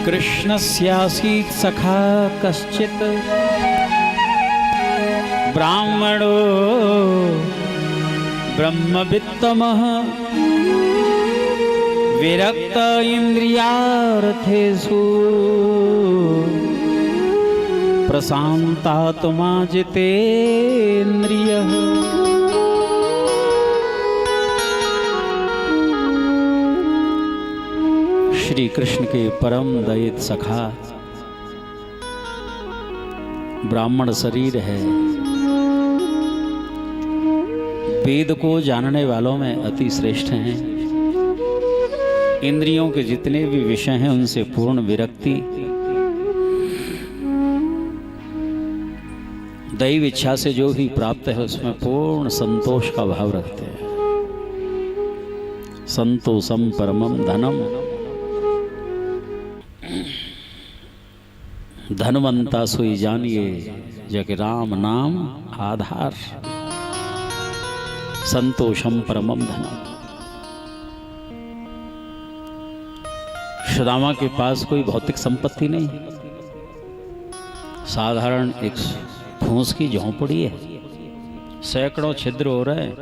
कृष्णस्यासीत् सखा कश्चित् ब्राह्मणो ब्रह्मवित्तमः विरक्त इंद्रियार्थेषु प्रशांतात्मा जितेन्द्रियः। श्री कृष्ण के परम दयित सखा ब्राह्मण शरीर है, वेद को जानने वालों में अति श्रेष्ठ हैं, इंद्रियों के जितने भी विषय हैं उनसे पूर्ण विरक्ति, दैव इच्छा से जो भी प्राप्त है उसमें पूर्ण संतोष का भाव रखते हैं। संतोषम परमम धनम, धनवंता सोई जानिए जग राम नाम आधार। संतोषम परमम धनम। सुदामा के पास कोई भौतिक संपत्ति नहीं, साधारण एक फूस की झोंपड़ी है, सैकड़ों छिद्र हो रहे हैं,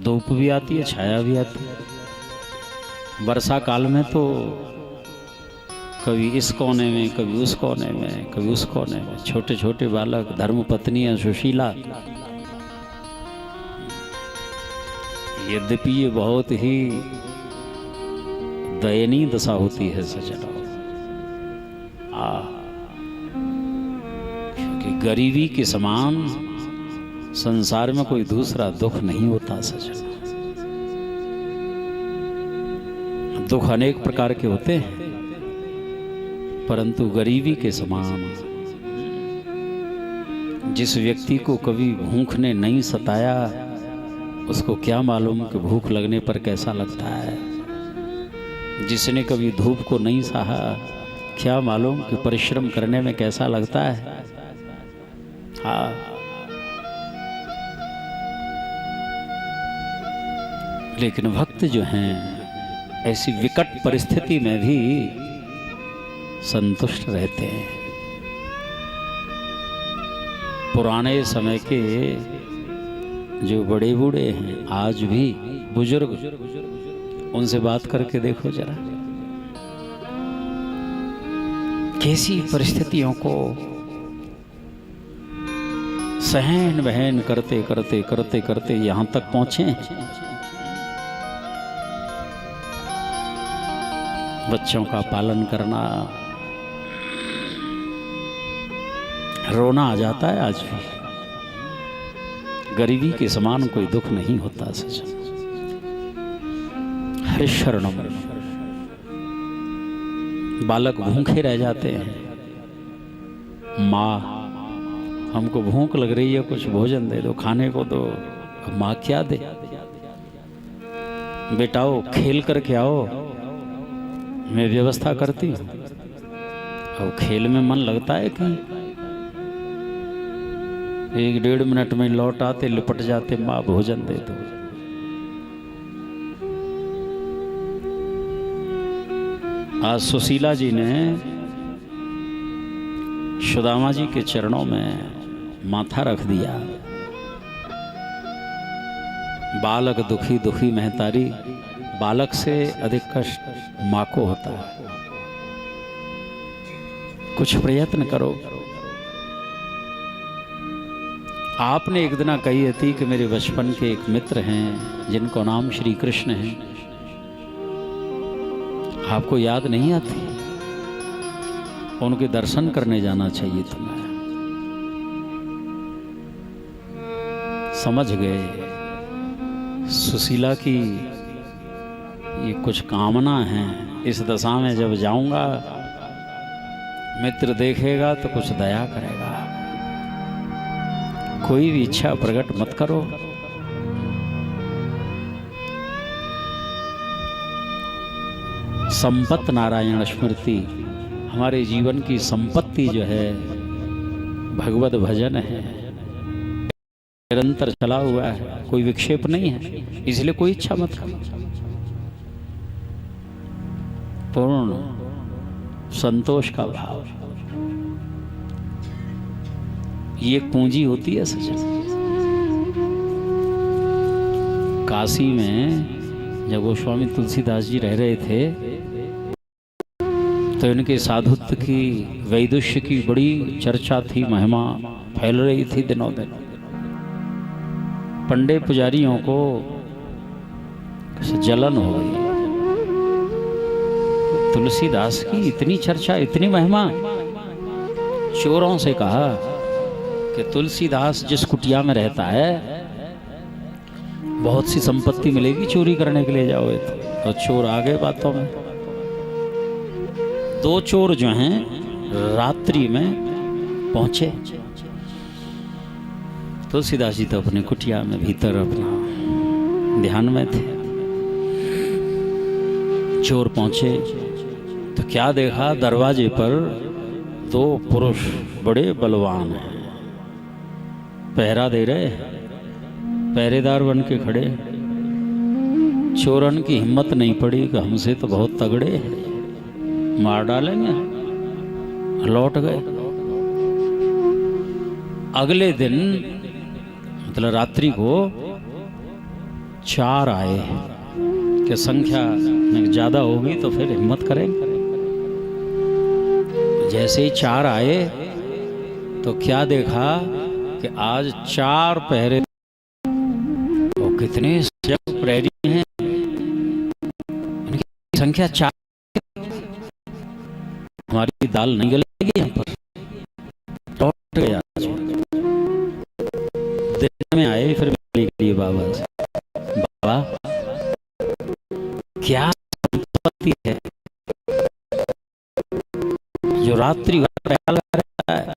धूप भी आती है, छाया भी आती है। वर्षा काल में तो कभी इस कोने में, कभी उस कोने में, कभी उस कोने में, छोटे छोटे बालक, धर्मपत्नियां, सुशीला। यद्यपि ये बहुत ही दयनीय दशा होती है सज्जनों, क्योंकि गरीबी के समान संसार में कोई दूसरा दुख नहीं होता सज्जनों। दुख अनेक प्रकार के होते हैं, परंतु गरीबी के समान जिस व्यक्ति को कभी भूख ने नहीं सताया उसको क्या मालूम कि भूख लगने पर कैसा लगता है। जिसने कभी धूप को नहीं सहा क्या मालूम कि परिश्रम करने में कैसा लगता है। हाँ, लेकिन भक्त जो हैं ऐसी विकट परिस्थिति में भी संतुष्ट रहते हैं। पुराने समय के जो बड़े बूढ़े हैं, आज भी बुजुर्ग, उनसे बात करके देखो जरा, कैसी परिस्थितियों को सहन बहन करते करते करते करते यहां तक पहुंचे। बच्चों का पालन करना, रोना आ जाता है आज भी। गरीबी के समान कोई दुख नहीं होता सच। हरिशरणम, बालक भूखे रह जाते हैं। माँ, हमको भूख लग रही है, कुछ भोजन दे दो, खाने को दो। माँ क्या दे? बेटाओ खेल करके आओ, मैं व्यवस्था करती हूँ। अब खेल में मन लगता है कहीं? 1-1.5 मिनट में लौट आते, लिपट जाते, माँ भोजन दे दो। आज सुशीला जी ने सुदामा जी के चरणों में माथा रख दिया। बालक दुखी दुखी महतारी, बालक से अधिक कष्ट माँ को होता है। कुछ प्रयत्न करो। आपने एक दिन कही थी कि मेरे बचपन के एक मित्र हैं जिनको नाम श्री कृष्ण है, आपको याद नहीं आती? उनके दर्शन करने जाना चाहिए तुम्हें। समझ गए सुशीला की ये कुछ कामना है। इस दशा में जब जाऊंगा, मित्र देखेगा तो कुछ दया करेगा। कोई भी इच्छा प्रकट मत करो। संपत नारायण स्मृति, हमारे जीवन की संपत्ति जो है भगवत भजन है, निरंतर चला हुआ है, कोई विक्षेप नहीं है। इसलिए कोई इच्छा मत करो। पूर्ण संतोष का भाव, ये एक पूंजी होती है सजन। काशी में जब गोस्वामी तुलसीदास जी रह रहे थे तो इनके साधुत्व की, वैदुष्य की बड़ी चर्चा थी, महिमा फैल रही थी दिनों दिन। पंडे पुजारियों को जलन हो गई, तुलसीदास की इतनी चर्चा, इतनी महिमा। चोरों से कहा कि तुलसीदास जिस कुटिया में रहता है बहुत सी संपत्ति मिलेगी, चोरी करने के लिए जाओगे तो चोर आ गए बातों में। दो चोर जो हैं रात्रि में पहुंचे, तुलसीदास जी तो अपने कुटिया में भीतर अपना ध्यान में थे। चोर पहुंचे तो क्या देखा, दरवाजे पर दो पुरुष बड़े बलवान हैं, पहरा दे रहे हैं, पहरेदार बन के खड़े। चोरन की हिम्मत नहीं पड़ी कि हमसे तो बहुत तगड़े हैं, मार डालेंगे, लौट गए। अगले दिन मतलब रात्रि को चार आए कि संख्या में ज्यादा होगी तो फिर हिम्मत करेंगे। जैसे ही चार आए तो क्या देखा कि आज चार पहरे, तो कितने प्रहरी हैं, इनकी संख्या चार। हमारी दाल नहीं गलेगी यहाँ पर, लौट गया। दिन में आए फिर मिली गई बाबा से, बाबा क्या संपत्ति है जो रात्रि भर